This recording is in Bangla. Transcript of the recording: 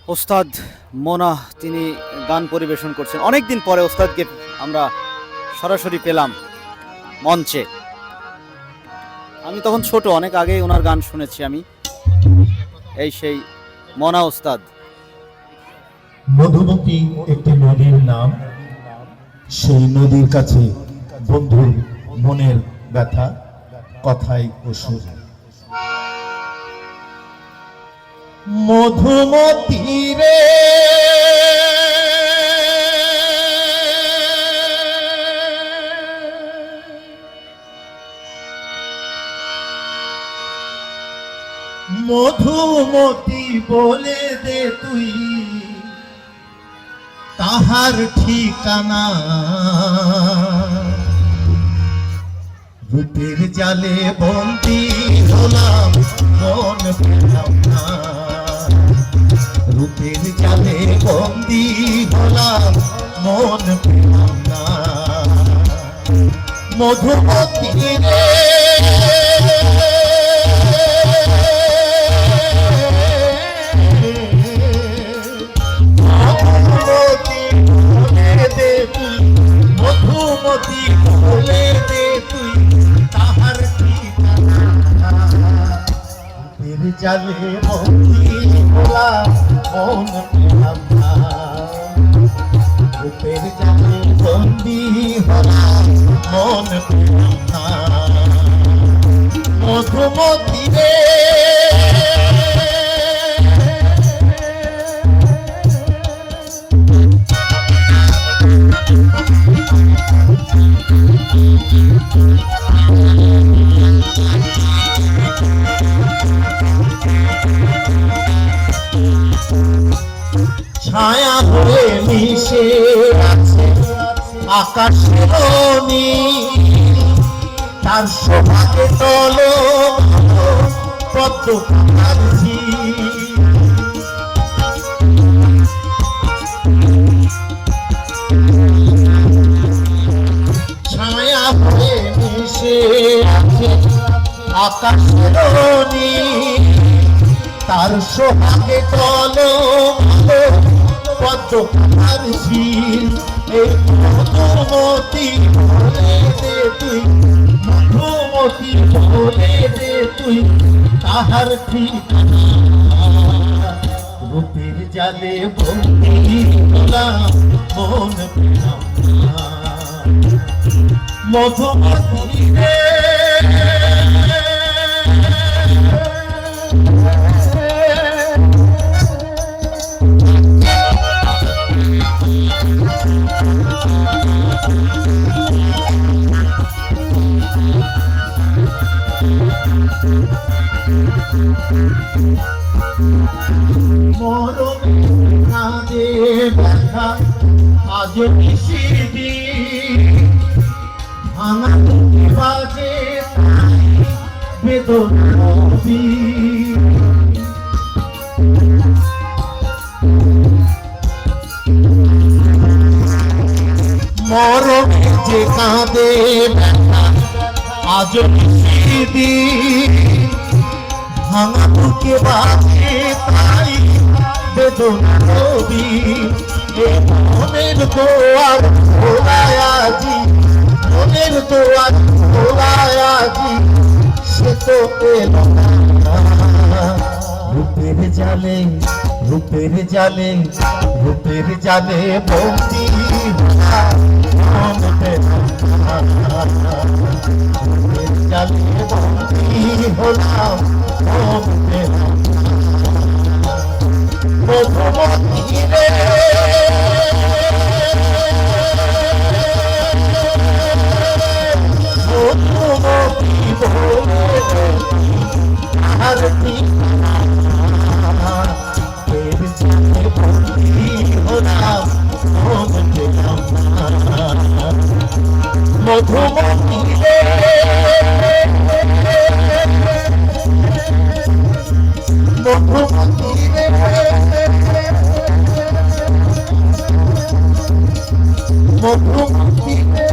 ওস্তাদ মোনা তিনি গান পরিবেশন করছেন। অনেকদিন পরে ওস্তাদকে আমরা সরাসরি পেলাম মঞ্চে। আমি তখন ছোট, অনেক আগেই ওনার গান শুনেছি আমি। এই সেই মোনা ওস্তাদ। মধুমতি একটি নদীর নাম। সেই নদীর কাছে বন্ধুর মনের ব্যথা, কথাই ও সুর। মধুমতি রে মধুমতি বলে দে তুই তাহার ঠিকানা। রূপের জালে বন্দি হলাম, মন পেলাম না। রূপের জালে বন্দি হলাম, মন পেলাম না। মধুমতি রে মধুমতি বলে দে তুই তাহার ঠিকানা। রূপের জালে বন্দি হলাম, মন পেলাম না। রূপের জালে বন্দি হলাম, মন পেলাম না। মধুমতি রে ছায়া হয়ে মিশে আছে আকাশের নীল। তার শোভাকে তল পদ্ম পাতার ঝিল। ছায়া হয়ে মিশে আছে আকাশের নীল। তার শোভাকে তল পদ্ম পাতার ঝিল। এই মধুমতি বলে দে তুই, মধুমতি বলে দে তুই তাহার ঠিকানা। রূপের জালে বন্দি হলাম, মন পেলাম না। মধুমতি রে মরণের কাঁধে ব্যথা আজ নিশিদি। ভাঙা বুকে বাজে তাই বেদনা নদী। মরণের যে কাঁধে ব্যথা আজ নিশিদি। ভাঙা বুকে বাজে তাই বেদনা নদী। মনের দোয়ার খোলায় আজি, মনের দোয়ার খোলায় আজি, সে তো পেল না। রূপের জালে, রূপের জালে, রূপের জালে বন্দি হলাম, মন পেলাম না। রূপের জালে বন্দি হলাম, মন পেলাম না। মধুমতি রে মধুমতি বলে দে তাহার ঠিকানা। রূপের জালে বন্দি হলাম, মন পেলাম না। মধুমতি রে মধুমতি রে মধুমতি রে